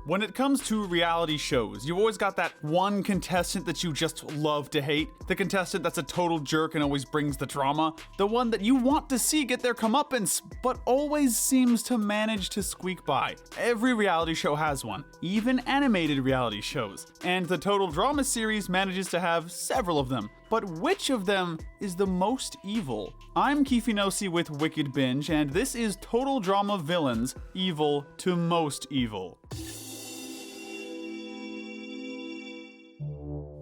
When it comes to reality shows, you've always got that one contestant that you just love to hate, the contestant that's a total jerk and always brings the drama, the one that you want to see get their comeuppance, but always seems to manage to squeak by. Every reality show has one, even animated reality shows, and the Total Drama series manages to have several of them. But which of them is the most evil? I'm Kifinosi with Wicked Binge, and this is Total Drama Villains, Evil to Most Evil.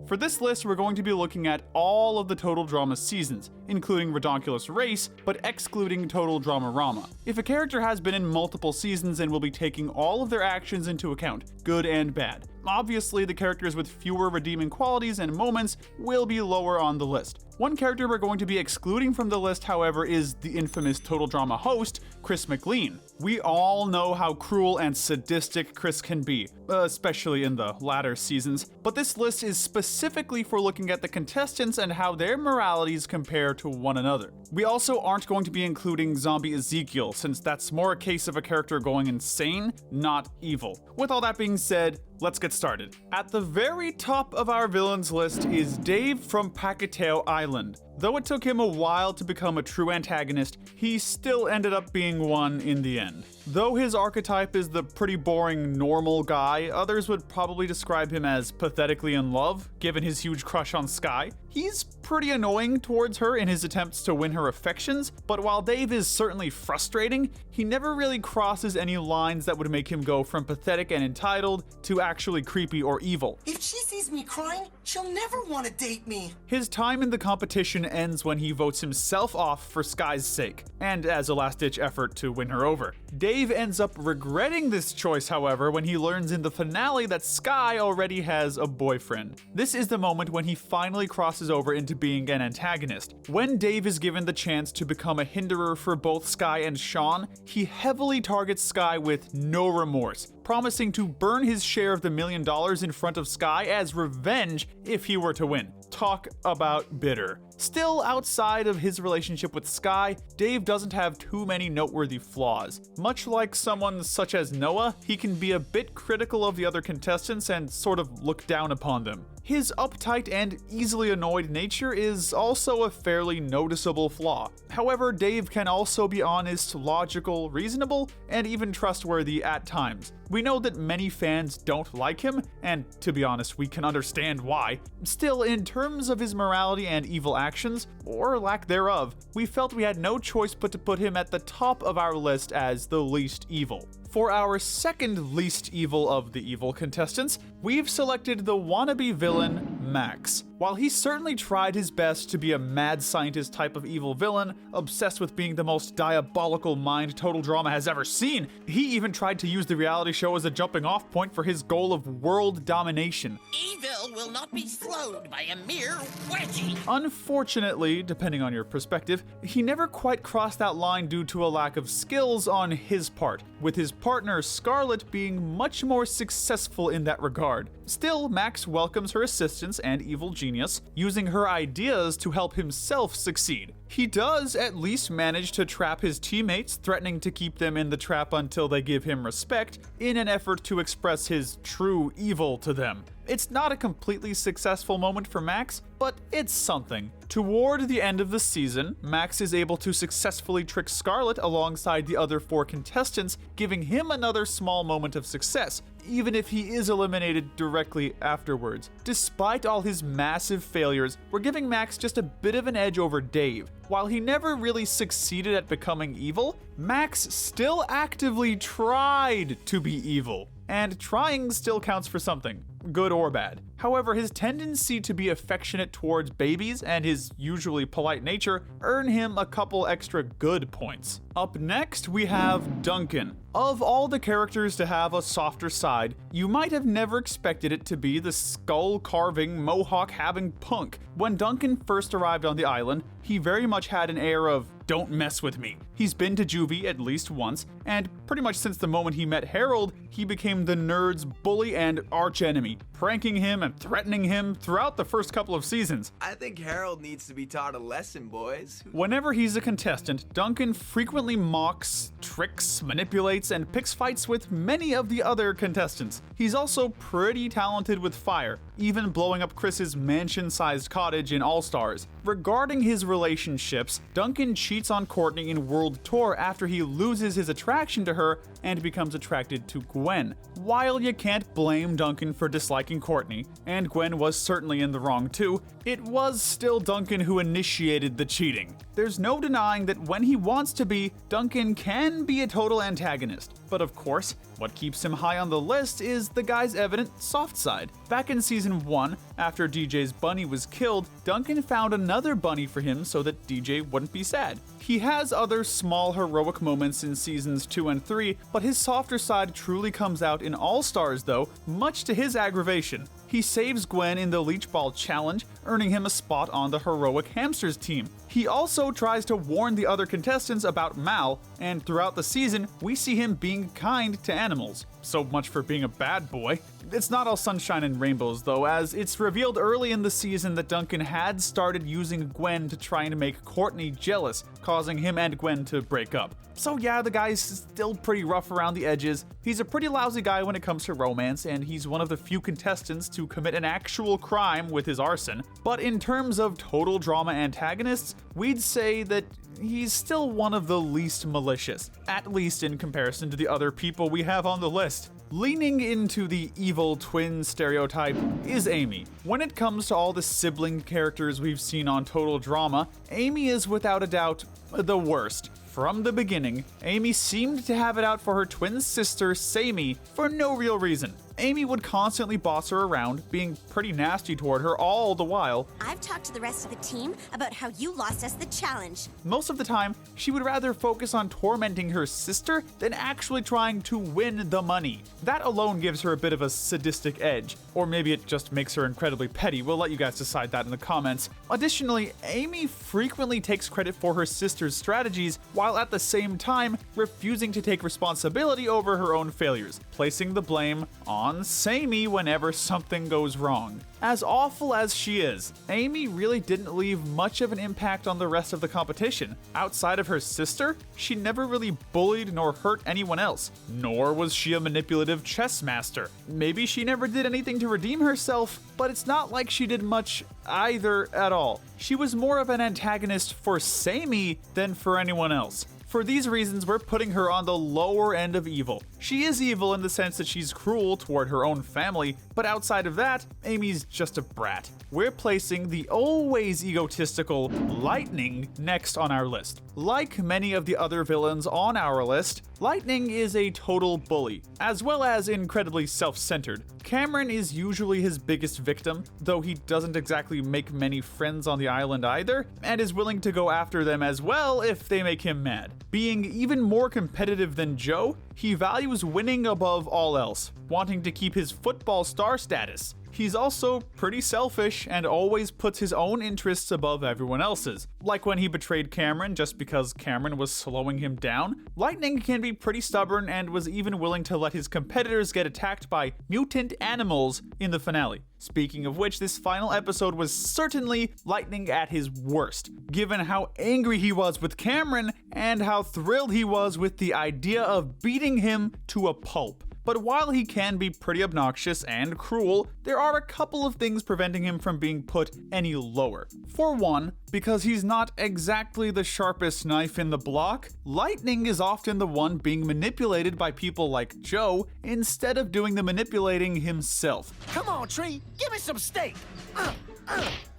For this list, we're going to be looking at all of the Total Drama seasons, including Redonkulous Race, but excluding Total Drama Rama. If a character has been in multiple seasons, then we'll be taking all of their actions into account, good and bad. Obviously, the characters with fewer redeeming qualities and moments will be lower on the list. One character we're going to be excluding from the list, however, is the infamous Total Drama host, Chris McLean. We all know how cruel and sadistic Chris can be, especially in the latter seasons, but this list is specifically for looking at the contestants and how their moralities compare to one another. We also aren't going to be including Zombie Ezekiel, since that's more a case of a character going insane, not evil. With all that being said, let's get started. At the very top of our villains list is Dave from Pakiteo Island. Though it took him a while to become a true antagonist, he still ended up being one in the end. Though his archetype is the pretty boring normal guy, others would probably describe him as pathetically in love, given his huge crush on Sky. He's pretty annoying towards her in his attempts to win her affections, but while Dave is certainly frustrating, he never really crosses any lines that would make him go from pathetic and entitled to actually creepy or evil. If she sees me crying, she'll never want to date me. His time in the competition ends when he votes himself off for Sky's sake, and as a last-ditch effort to win her over. Dave ends up regretting this choice, however, when he learns in the finale that Sky already has a boyfriend. This is the moment when he finally crosses over into being an antagonist. When Dave is given the chance to become a hinderer for both Sky and Sean, he heavily targets Sky with no remorse, promising to burn his share of the $1 million in front of Sky as revenge if he were to win. Talk about bitter. Still, outside of his relationship with Sky, Dave doesn't have too many noteworthy flaws. Much like someone such as Noah, he can be a bit critical of the other contestants and sort of look down upon them. His uptight and easily annoyed nature is also a fairly noticeable flaw. However, Dave can also be honest, logical, reasonable, and even trustworthy at times. We know that many fans don't like him, and to be honest, we can understand why. Still, in terms of his morality and evil actions, or lack thereof, we felt we had no choice but to put him at the top of our list as the least evil. For our second least evil of the evil contestants, we've selected the wannabe villain, Max. While he certainly tried his best to be a mad scientist type of evil villain, obsessed with being the most diabolical mind Total Drama has ever seen, he even tried to use the reality show as a jumping off point for his goal of world domination. Evil will not be slowed by a mere wedgie. Unfortunately, depending on your perspective, he never quite crossed that line due to a lack of skills on his part, with his partner Scarlett being much more successful in that regard. Still, Max welcomes her assistance and evil genius, using her ideas to help himself succeed. He does at least manage to trap his teammates, threatening to keep them in the trap until they give him respect, in an effort to express his true evil to them. It's not a completely successful moment for Max, but it's something. Toward the end of the season, Max is able to successfully trick Scarlett alongside the other 4 contestants, giving him another small moment of success, even if he is eliminated directly afterwards. Despite all his massive failures, we're giving Max just a bit of an edge over Dave. While he never really succeeded at becoming evil, Max still actively tried to be evil. And trying still counts for something, good or bad. However, his tendency to be affectionate towards babies and his usually polite nature earn him a couple extra good points. Up next, we have Duncan. Of all the characters to have a softer side, you might have never expected it to be the skull-carving, mohawk-having punk. When Duncan first arrived on the island, he very much had an air of, "Don't mess with me." He's been to juvie at least once, and pretty much since the moment he met Harold, he became the nerd's bully and archenemy, pranking him and threatening him throughout the first couple of seasons. I think Harold needs to be taught a lesson, boys. Whenever he's a contestant, Duncan frequently mocks, tricks, manipulates, and picks fights with many of the other contestants. He's also pretty talented with fire, even blowing up Chris's mansion-sized cottage in All-Stars. Regarding his relationships, Duncan cheats on Courtney in World Tour after he loses his attraction to her and becomes attracted to Gwen. While you can't blame Duncan for disliking Courtney, and Gwen was certainly in the wrong too, it was still Duncan who initiated the cheating. There's no denying that when he wants to be, Duncan can be a total antagonist. But of course, what keeps him high on the list is the guy's evident soft side. Back in season 1, after DJ's bunny was killed, Duncan found another bunny for him so that DJ wouldn't be sad. He has other small heroic moments in seasons 2 and 3, but his softer side truly comes out in All Stars though, much to his aggravation. He saves Gwen in the Leech Ball Challenge, earning him a spot on the heroic Hamsters team. He also tries to warn the other contestants about Mal, and throughout the season, we see him being kind to animals. So much for being a bad boy. It's not all sunshine and rainbows though, as it's revealed early in the season that Duncan had started using Gwen to try and make Courtney jealous, causing him and Gwen to break up. So yeah, the guy's still pretty rough around the edges. He's a pretty lousy guy when it comes to romance, and he's one of the few contestants to commit an actual crime with his arson. But in terms of total drama antagonists, we'd say that he's still one of the least malicious, at least in comparison to the other people we have on the list. Leaning into the evil twin stereotype is Amy. When it comes to all the sibling characters we've seen on Total Drama, Amy is without a doubt the worst. From the beginning, Amy seemed to have it out for her twin sister, Sammy, for no real reason. Amy would constantly boss her around, being pretty nasty toward her all the while. I've talked to the rest of the team about how you lost us the challenge. Most of the time, she would rather focus on tormenting her sister than actually trying to win the money. That alone gives her a bit of a sadistic edge, or maybe it just makes her incredibly petty. We'll let you guys decide that in the comments. Additionally, Amy frequently takes credit for her sister's strategies, while at the same time refusing to take responsibility over her own failures, placing the blame on Sammy whenever something goes wrong. As awful as she is, Amy really didn't leave much of an impact on the rest of the competition. Outside of her sister, she never really bullied nor hurt anyone else, nor was she a manipulative chess master. Maybe she never did anything to redeem herself, but it's not like she did much either at all. She was more of an antagonist for Sammy than for anyone else. For these reasons, we're putting her on the lower end of evil. She is evil in the sense that she's cruel toward her own family, but outside of that, Amy's just a brat. We're placing the always egotistical Lightning next on our list. Like many of the other villains on our list, Lightning is a total bully, as well as incredibly self-centered. Cameron is usually his biggest victim, though he doesn't exactly make many friends on the island either, and is willing to go after them as well if they make him mad. Being even more competitive than Joe, he values winning above all else, wanting to keep his football star status. He's also pretty selfish and always puts his own interests above everyone else's. Like when he betrayed Cameron just because Cameron was slowing him down, Lightning can be pretty stubborn and was even willing to let his competitors get attacked by mutant animals in the finale. Speaking of which, this final episode was certainly Lightning at his worst, given how angry he was with Cameron and how thrilled he was with the idea of beating him to a pulp. But while he can be pretty obnoxious and cruel, there are a couple of things preventing him from being put any lower. For one, because he's not exactly the sharpest knife in the block, Lightning is often the one being manipulated by people like Joe instead of doing the manipulating himself. Come on, Tree, give me some steak.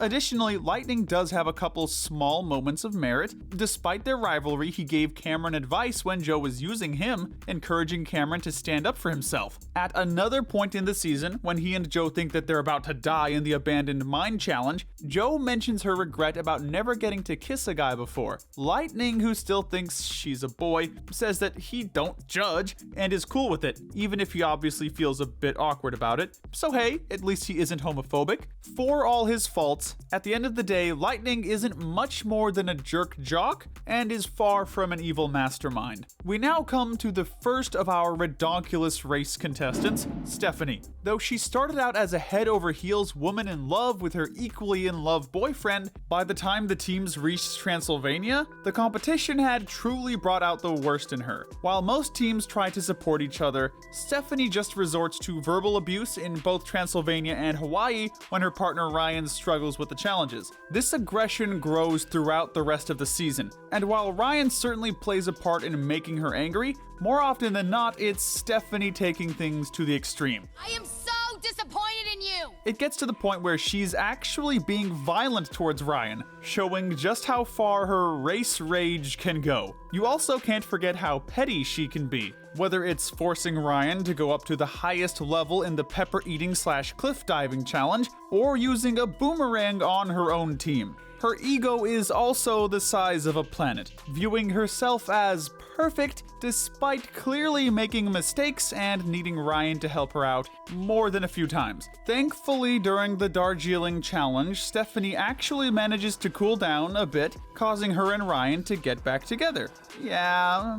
Additionally, Lightning does have a couple small moments of merit. Despite their rivalry, he gave Cameron advice when Joe was using him, encouraging Cameron to stand up for himself. At another point in the season, when he and Joe think that they're about to die in the abandoned mine challenge, Joe mentions her regret about never getting to kiss a guy before. Lightning, who still thinks she's a boy, says that he don't judge and is cool with it, even if he obviously feels a bit awkward about it. So hey, at least he isn't homophobic. For all his his faults, at the end of the day, Lightning isn't much more than a jerk jock and is far from an evil mastermind. We now come to the first of our redonkulous race contestants, Stephanie. Though she started out as a head-over-heels woman in love with her equally in love boyfriend, by the time the teams reached Transylvania, the competition had truly brought out the worst in her. While most teams try to support each other, Stephanie just resorts to verbal abuse in both Transylvania and Hawaii when her partner Ryan struggles with the challenges. This aggression grows throughout the rest of the season, and while Ryan certainly plays a part in making her angry, more often than not, it's Stephanie taking things to the extreme. I am so disappointed in you! It gets to the point where she's actually being violent towards Ryan, showing just how far her race rage can go. You also can't forget how petty she can be, whether it's forcing Ryan to go up to the highest level in the pepper eating / cliff diving challenge, or using a boomerang on her own team. Her ego is also the size of a planet, viewing herself as perfect despite clearly making mistakes and needing Ryan to help her out more than a few times. Thankfully, during the Darjeeling challenge, Stephanie actually manages to cool down a bit, causing her and Ryan to get back together. Yeah,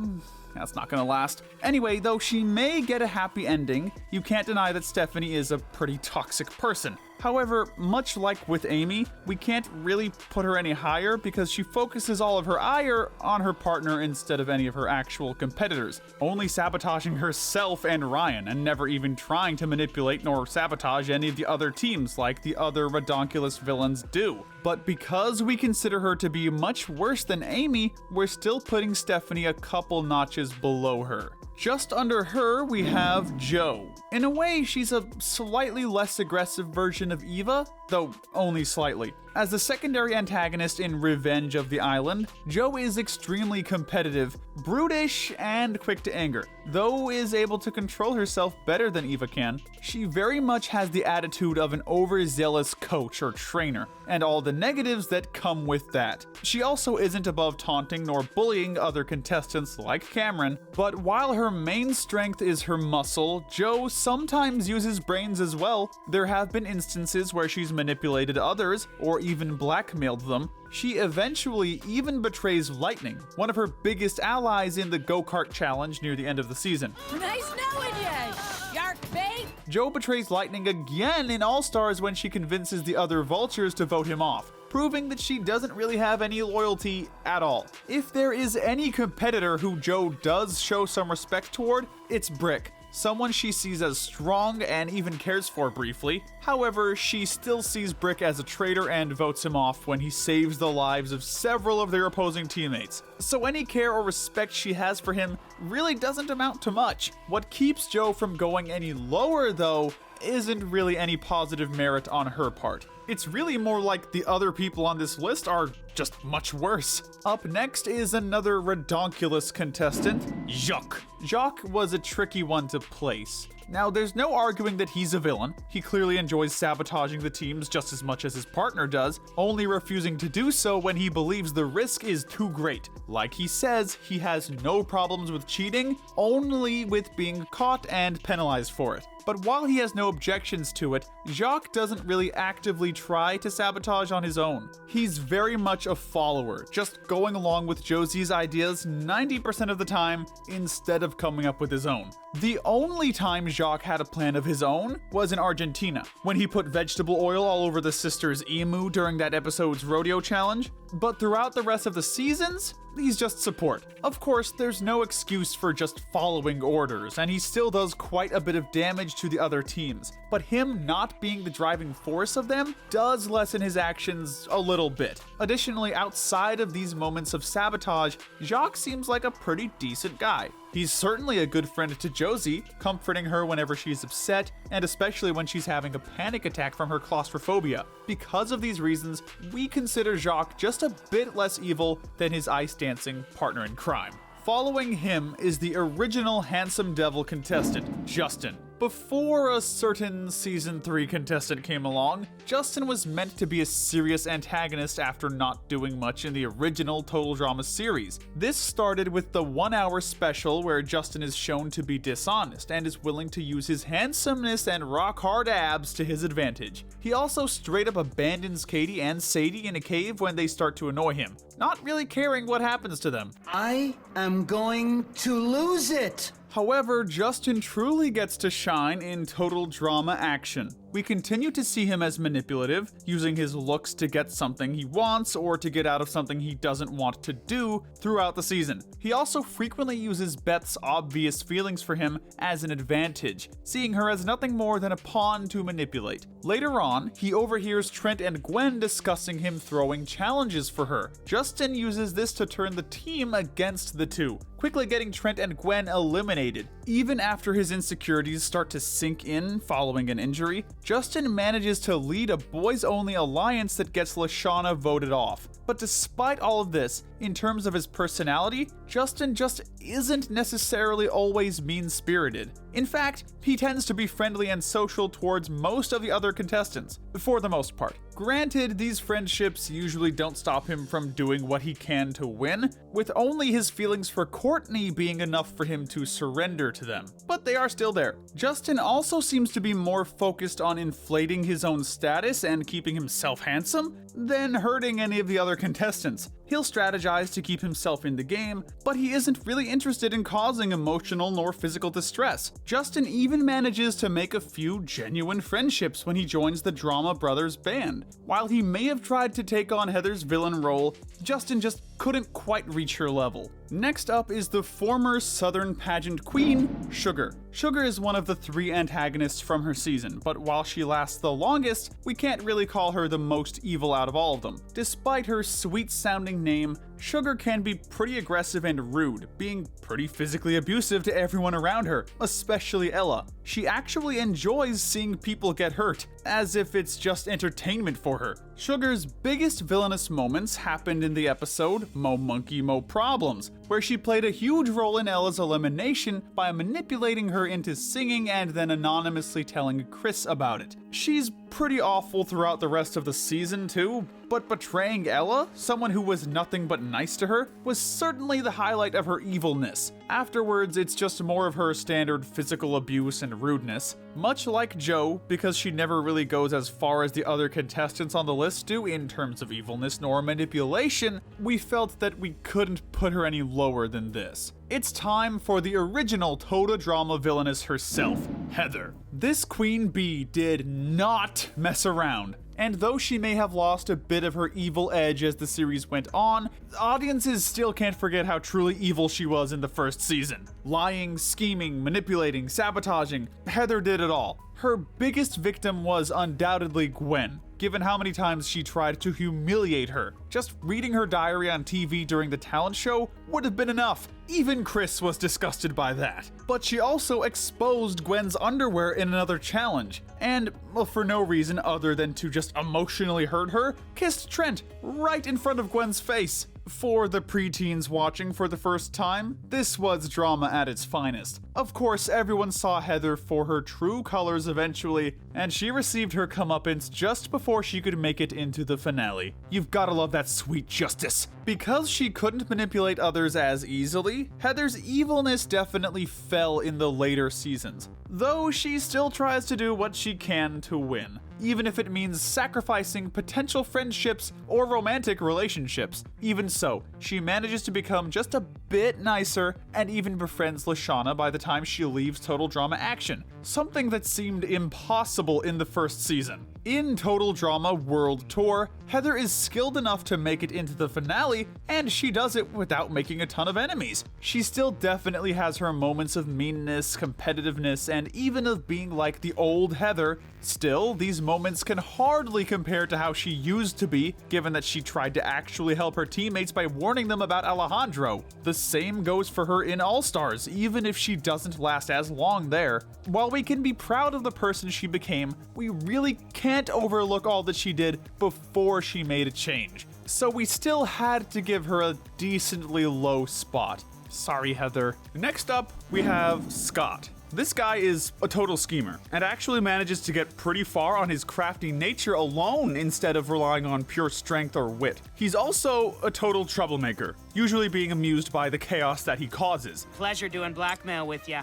that's not gonna last. Anyway, though she may get a happy ending, you can't deny that Stephanie is a pretty toxic person. However, much like with Amy, we can't really put her any higher because she focuses all of her ire on her partner instead of any of her actual competitors, only sabotaging herself and Ryan and never even trying to manipulate nor sabotage any of the other teams like the other redonkulous villains do. But because we consider her to be much worse than Amy, we're still putting Stephanie a couple notches below her. Just under her, we have Jo. In a way, she's a slightly less aggressive version of Eva, though only slightly. As the secondary antagonist in Revenge of the Island, Jo is extremely competitive, brutish, and quick to anger. Though is able to control herself better than Eva can, she very much has the attitude of an overzealous coach or trainer, and all the negatives that come with that. She also isn't above taunting nor bullying other contestants like Cameron, but while her main strength is her muscle, Jo sometimes uses brains as well. There have been instances where she's manipulated others, or even blackmailed them. She eventually even betrays Lightning, one of her biggest allies in the go-kart challenge near the end of the season. Nice knowing ya, shark bait! Jo betrays Lightning again in All-Stars when she convinces the other vultures to vote him off, proving that she doesn't really have any loyalty at all. If there is any competitor who Jo does show some respect toward, it's Brick, someone she sees as strong and even cares for briefly. However, she still sees Brick as a traitor and votes him off when he saves the lives of several of their opposing teammates. So any care or respect she has for him really doesn't amount to much. What keeps Jo from going any lower, though, isn't really any positive merit on her part. It's really more like the other people on this list are just much worse. Up next is another redonkulous contestant, Jacques. Jacques was a tricky one to place. Now, there's no arguing that he's a villain. He clearly enjoys sabotaging the teams just as much as his partner does, only refusing to do so when he believes the risk is too great. Like he says, he has no problems with cheating, only with being caught and penalized for it. But while he has no objections to it, Jacques doesn't really actively try to sabotage on his own. He's very much a follower, just going along with Josie's ideas 90% of the time instead of coming up with his own. The only time Jacques had a plan of his own was in Argentina, when he put vegetable oil all over the sisters' emu during that episode's rodeo challenge. But throughout the rest of the seasons, he's just support. Of course, there's no excuse for just following orders, and he still does quite a bit of damage to the other teams. But him not being the driving force of them does lessen his actions a little bit. Additionally, outside of these moments of sabotage, Jacques seems like a pretty decent guy. He's certainly a good friend to Josie, comforting her whenever she's upset, and especially when she's having a panic attack from her claustrophobia. Because of these reasons, we consider Jacques just a bit less evil than his ice dancing partner in crime. Following him is the original handsome devil contestant, Justin. Before a certain Season 3 contestant came along, Justin was meant to be a serious antagonist after not doing much in the original Total Drama series. This started with the 1-hour special where Justin is shown to be dishonest and is willing to use his handsomeness and rock-hard abs to his advantage. He also straight up abandons Katie and Sadie in a cave when they start to annoy him, not really caring what happens to them. I am going to lose it. However, Justin truly gets to shine in Total Drama action. We continue to see him as manipulative, using his looks to get something he wants or to get out of something he doesn't want to do throughout the season. He also frequently uses Beth's obvious feelings for him as an advantage, seeing her as nothing more than a pawn to manipulate. Later on, he overhears Trent and Gwen discussing him throwing challenges for her. Justin uses this to turn the team against the two, quickly getting Trent and Gwen eliminated. Even after his insecurities start to sink in following an injury, Justin manages to lead a boys-only alliance that gets Lashana voted off. But despite all of this, in terms of his personality, Justin just isn't necessarily always mean-spirited. In fact, he tends to be friendly and social towards most of the other contestants, for the most part. Granted, these friendships usually don't stop him from doing what he can to win, with only his feelings for Courtney being enough for him to surrender to them. But they are still there. Justin also seems to be more focused on inflating his own status and keeping himself handsome than hurting any of the other contestants. He'll strategize to keep himself in the game, but he isn't really interested in causing emotional nor physical distress. Justin even manages to make a few genuine friendships when he joins the Drama Brothers band. While he may have tried to take on Heather's villain role, Justin just couldn't quite reach her level. Next up is the former Southern pageant queen, Sugar. Sugar is one of the 3 antagonists from her season, but while she lasts the longest, we can't really call her the most evil out of all of them. Despite her sweet-sounding name, Sugar can be pretty aggressive and rude, being pretty physically abusive to everyone around her, especially Ella. She actually enjoys seeing people get hurt, as if it's just entertainment for her. Sugar's biggest villainous moments happened in the episode Mo Monkey Mo Problems, where she played a huge role in Ella's elimination by manipulating her into singing and then anonymously telling Chris about it. She's pretty awful throughout the rest of the season too, but betraying Ella, someone who was nothing but nice to her, was certainly the highlight of her evilness. Afterwards, it's just more of her standard physical abuse and rudeness. Much like Joe, because she never really goes as far as the other contestants on the list do in terms of evilness nor manipulation, we felt that we couldn't put her any lower than this. It's time for the original Total Drama villainess herself, Heather. This Queen Bee did not mess around. And though she may have lost a bit of her evil edge as the series went on, audiences still can't forget how truly evil she was in the first season. Lying, scheming, manipulating, sabotaging, Heather did it all. Her biggest victim was undoubtedly Gwen, given how many times she tried to humiliate her. Just reading her diary on TV during the talent show would have been enough. Even Chris was disgusted by that. But she also exposed Gwen's underwear in another challenge, and, well, for no reason other than to just emotionally hurt her, kissed Trent right in front of Gwen's face. For the preteens watching for the first time, this was drama at its finest. Of course, everyone saw Heather for her true colors eventually, and she received her comeuppance just before she could make it into the finale. You've gotta love that sweet justice. Because she couldn't manipulate others as easily, Heather's evilness definitely fell in the later seasons, though she still tries to do what she can to win, even if it means sacrificing potential friendships or romantic relationships. Even so, she manages to become just a bit nicer and even befriends Lashana by the time she leaves Total Drama Action, something that seemed impossible in the first season. In Total Drama World Tour, Heather is skilled enough to make it into the finale, and she does it without making a ton of enemies. She still definitely has her moments of meanness, competitiveness, and even of being like the old Heather. Still, these moments can hardly compare to how she used to be, given that she tried to actually help her teammates by warning them about Alejandro. The same goes for her in All-Stars, even if she doesn't last as long there. While we can be proud of the person she became, we really can't overlook all that she did before she made a change. So we still had to give her a decently low spot. Sorry, Heather. Next up, we have Scott. This guy is a total schemer, and actually manages to get pretty far on his crafty nature alone instead of relying on pure strength or wit. He's also a total troublemaker, usually being amused by the chaos that he causes. Pleasure doing blackmail with ya.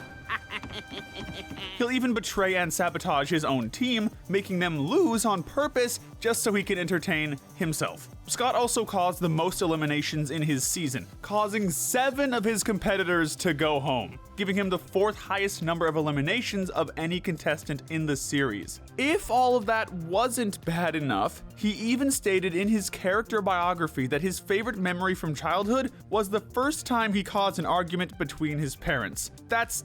He'll even betray and sabotage his own team, making them lose on purpose just so he can entertain himself. Scott also caused the most eliminations in his season, causing 7 of his competitors to go home, giving him the 4th highest number of eliminations of any contestant in the series. If all of that wasn't bad enough, he even stated in his character biography that his favorite memory from childhood was the first time he caused an argument between his parents. That's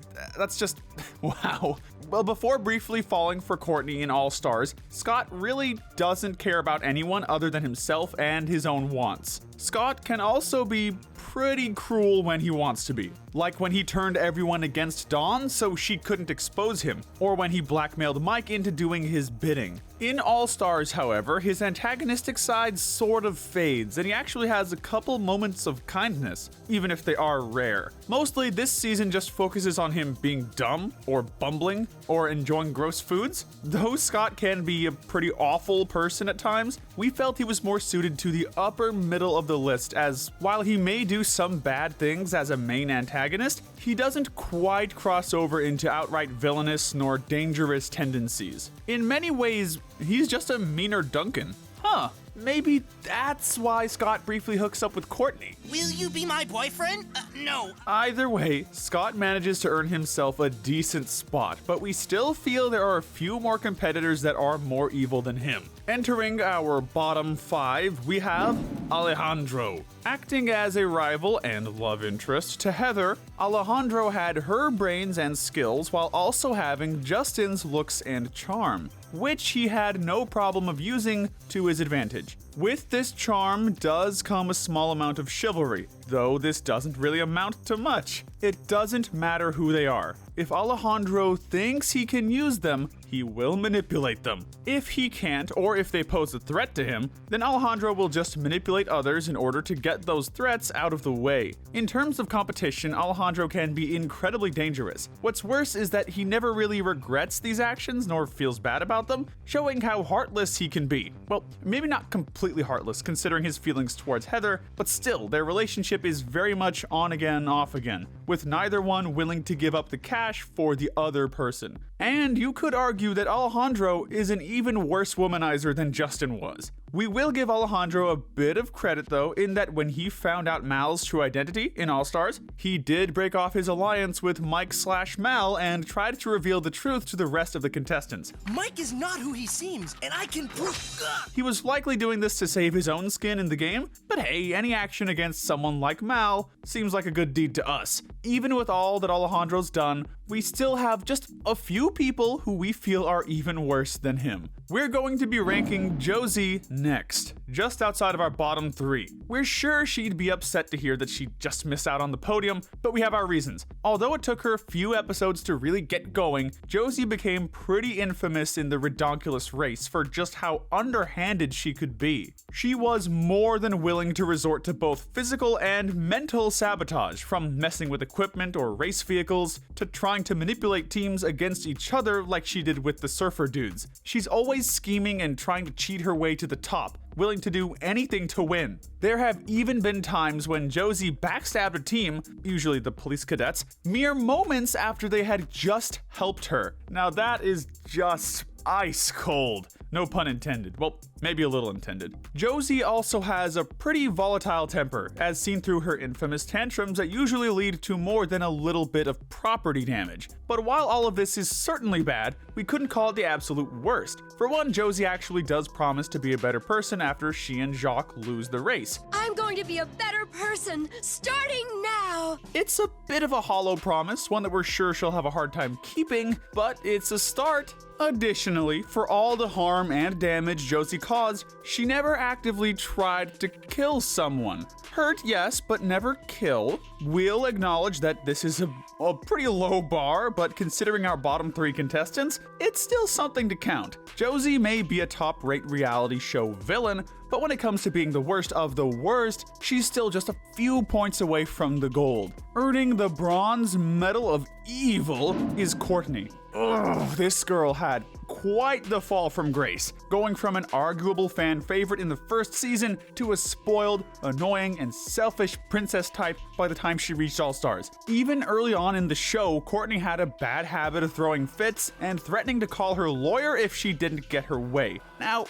just wow. Well, before briefly falling for Courtney in All Stars, Scott really doesn't care about anyone other than himself and his own wants. Scott can also be pretty cruel when he wants to be, like when he turned everyone against Dawn so she couldn't expose him, or when he blackmailed Mike into doing his bidding. In All Stars, however, his antagonistic side sort of fades, and he actually has a couple moments of kindness, even if they are rare. Mostly, this season just focuses on him being dumb, or bumbling, or enjoying gross foods. Though Scott can be a pretty awful person at times, we felt he was more suited to the upper middle of the list, as while he may do some bad things as a main antagonist, he doesn't quite cross over into outright villainous nor dangerous tendencies. In many ways, he's just a meaner Duncan. Huh, maybe that's why Scott briefly hooks up with Courtney. Will you be my boyfriend? No. Either way, Scott manages to earn himself a decent spot, but we still feel there are a few more competitors that are more evil than him. Entering our bottom 5, we have Alejandro. Acting as a rival and love interest to Heather, Alejandro had her brains and skills while also having Justin's looks and charm, which he had no problem of using to his advantage. With this charm does come a small amount of chivalry, though this doesn't really amount to much. It doesn't matter who they are. If Alejandro thinks he can use them, he will manipulate them. If he can't, or if they pose a threat to him, then Alejandro will just manipulate others in order to get those threats out of the way. In terms of competition, Alejandro can be incredibly dangerous. What's worse is that he never really regrets these actions nor feels bad about them, showing how heartless he can be. Well, maybe not completely heartless considering his feelings towards Heather, but still, their relationship is very much on again, off again, with neither one willing to give up the cash for the other person. And you could argue that Alejandro is an even worse womanizer than Justin was. We will give Alejandro a bit of credit though, in that when he found out Mal's true identity in All Stars, he did break off his alliance with Mike/Mal and tried to reveal the truth to the rest of the contestants. Mike is not who he seems, and I can prove. He was likely doing this to save his own skin in the game, but hey, any action against someone like Mal seems like a good deed to us. Even with all that Alejandro's done, we still have just a few people who we feel are even worse than him. We're going to be ranking Josie next, just outside of our bottom 3. We're sure she'd be upset to hear that she just missed out on the podium, but we have our reasons. Although it took her a few episodes to really get going, Josie became pretty infamous in the redonkulous race for just how underhanded she could be. She was more than willing to resort to both physical and mental sabotage, from messing with equipment or race vehicles, to trying to manipulate teams against each other like she did with the surfer dudes. She's always scheming and trying to cheat her way to the top, willing to do anything to win. There have even been times when Josie backstabbed a team, usually the police cadets, mere moments after they had just helped her. Now that is just ice cold. No pun intended. Well, maybe a little intended. Josie also has a pretty volatile temper, as seen through her infamous tantrums that usually lead to more than a little bit of property damage. But while all of this is certainly bad, we couldn't call it the absolute worst. For one, Josie actually does promise to be a better person after she and Jacques lose the race. I'm going to be a better person, starting now! It's a bit of a hollow promise, one that we're sure she'll have a hard time keeping, but it's a start. Additionally, for all the harm and damage Josie because she never actively tried to kill someone. Hurt, yes, but never kill. We'll acknowledge that this is a pretty low bar, but considering our bottom 3 contestants, it's still something to count. Josie may be a top-rate reality show villain, but when it comes to being the worst of the worst, she's still just a few points away from the gold. Earning the bronze medal of evil is Courtney. Ugh, this girl had quite the fall from grace, going from an arguable fan favorite in the first season to a spoiled, annoying, and selfish princess type by the time she reached All-Stars. Even early on in the show, Courtney had a bad habit of throwing fits and threatening to call her lawyer if she didn't get her way. Now,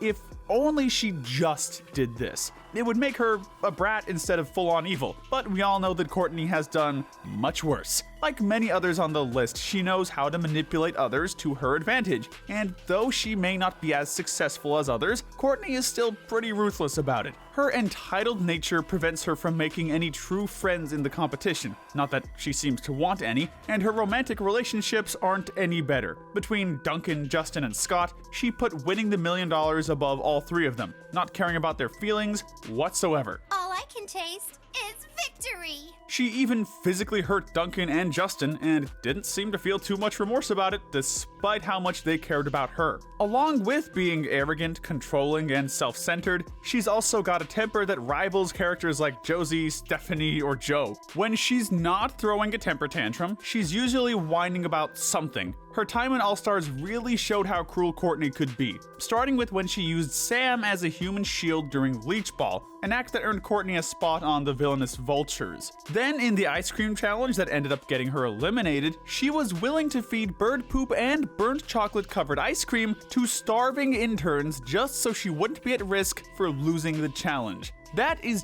if only she just did this, it would make her a brat instead of full-on evil, but we all know that Courtney has done much worse. Like many others on the list, she knows how to manipulate others to her advantage, and though she may not be as successful as others, Courtney is still pretty ruthless about it. Her entitled nature prevents her from making any true friends in the competition, not that she seems to want any, and her romantic relationships aren't any better. Between Duncan, Justin, and Scott, she put winning the $1 million above all 3 of them, not caring about their feelings whatsoever. All I can taste is victory. She even physically hurt Duncan and Justin and didn't seem to feel too much remorse about it, despite how much they cared about her. Along with being arrogant, controlling, and self-centered, she's also got a temper that rivals characters like Josie, Stephanie, or Joe. When she's not throwing a temper tantrum, she's usually whining about something. Her time in All-Stars really showed how cruel Courtney could be, starting with when she used Sam as a human shield during Leech Ball, an act that earned Courtney a spot on the villainous Vultures. Then in the ice cream challenge that ended up getting her eliminated, she was willing to feed bird poop and burnt chocolate covered ice cream to starving interns just so she wouldn't be at risk for losing the challenge. That is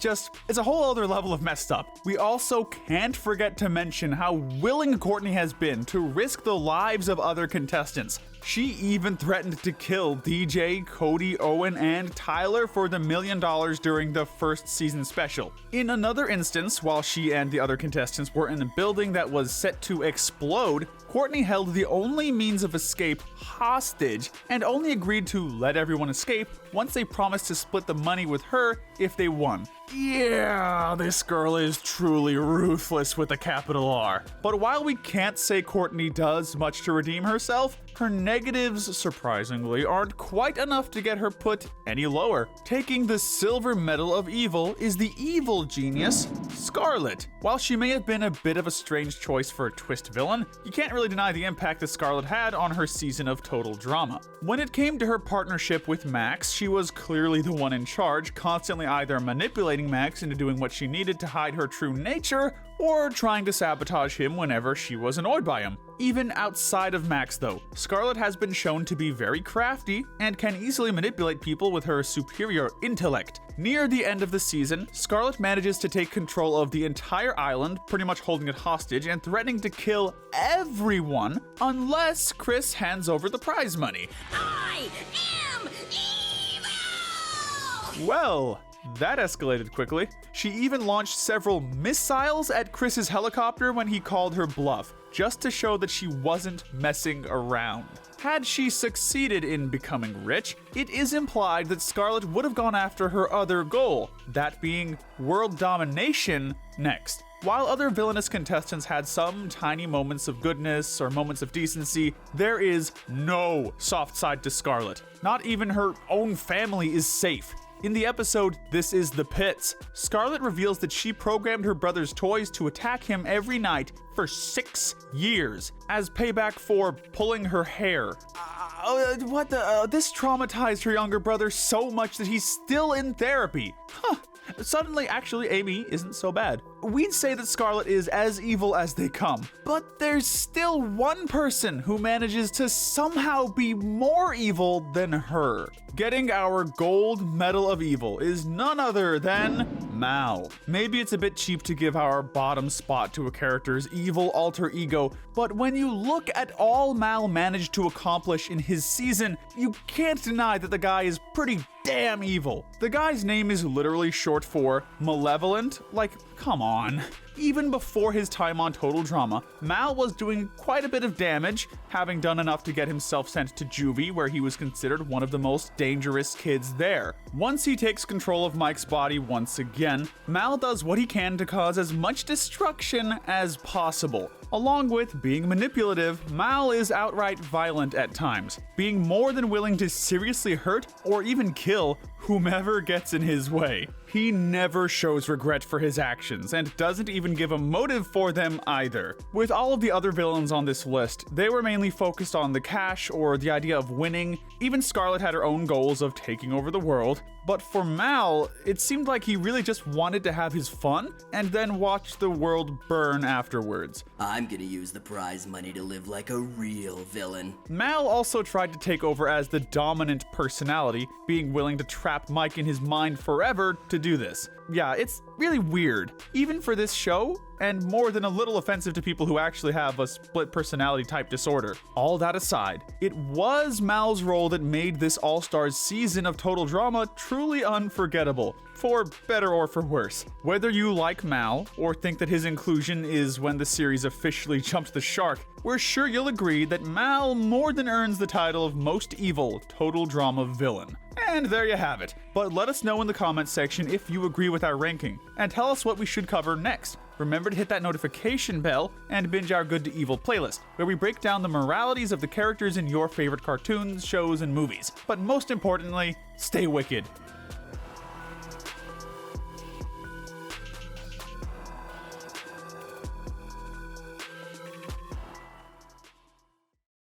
it's a whole other level of messed up. We also can't forget to mention how willing Courtney has been to risk the lives of other contestants. She even threatened to kill DJ, Cody, Owen, and Tyler for the $1 million during the first season special. In another instance, while she and the other contestants were in a building that was set to explode, Courtney held the only means of escape hostage and only agreed to let everyone escape once they promised to split the money with her if they won. Yeah, this girl is truly ruthless with a capital R. But while we can't say Courtney does much to redeem herself, her negatives, surprisingly, aren't quite enough to get her put any lower. Taking the silver medal of evil is the evil genius, Scarlett. While she may have been a bit of a strange choice for a twist villain, you can't really deny the impact that Scarlett had on her season of total drama. When it came to her partnership with Max, she was clearly the one in charge, constantly either manipulating Max into doing what she needed to hide her true nature, or trying to sabotage him whenever she was annoyed by him. Even outside of Max though, Scarlett has been shown to be very crafty and can easily manipulate people with her superior intellect. Near the end of the season, Scarlett manages to take control of the entire island, pretty much holding it hostage and threatening to kill everyone unless Chris hands over the prize money. I am evil! Well, that escalated quickly. She even launched several missiles at Chris's helicopter when he called her bluff, just to show that she wasn't messing around. Had she succeeded in becoming rich, it is implied that Scarlett would have gone after her other goal, that being world domination, next. While other villainous contestants had some tiny moments of goodness or moments of decency, there is no soft side to Scarlett. Not even her own family is safe. In the episode, This Is the Pits, Scarlett reveals that she programmed her brother's toys to attack him every night for 6 years, as payback for pulling her hair. This traumatized her younger brother so much that he's still in therapy. Suddenly, actually, Amy isn't so bad. We'd say that Scarlett is as evil as they come, but there's still one person who manages to somehow be more evil than her. Getting our gold medal of evil is none other than Mal. Maybe it's a bit cheap to give our bottom spot to a character's evil alter ego, but when you look at all Mal managed to accomplish in his season, you can't deny that the guy is pretty damn evil. The guy's name is literally short for malevolent. Like, come on. even before his time on Total Drama, Mal was doing quite a bit of damage, having done enough to get himself sent to juvie, where he was considered one of the most dangerous kids there. Once he takes control of Mike's body once again, Mal does what he can to cause as much destruction as possible. Along with being manipulative, Mal is outright violent at times, being more than willing to seriously hurt or even kill whomever gets in his way. He never shows regret for his actions and doesn't even give a motive for them either. With all of the other villains on this list, they were mainly focused on the cash or the idea of winning. Even Scarlett had her own goals of taking over the world. But for Mal, it seemed like he really just wanted to have his fun and then watch the world burn afterwards. I'm gonna use the prize money to live like a real villain. Mal also tried to take over as the dominant personality, being willing to trap Mike in his mind forever to do this. Yeah, it's really weird, even for this show, and more than a little offensive to people who actually have a split personality type disorder. All that aside, it was Mal's role that made this All-Stars season of Total Drama truly unforgettable, for better or for worse. Whether you like Mal, or think that his inclusion is when the series officially jumped the shark, we're sure you'll agree that Mal more than earns the title of most evil Total Drama villain. And there you have it. But let us know in the comments section if you agree with our ranking, and tell us what we should cover next. Remember to hit that notification bell and binge our Good to Evil playlist, where we break down the moralities of the characters in your favorite cartoons, shows, and movies. But most importantly, stay wicked.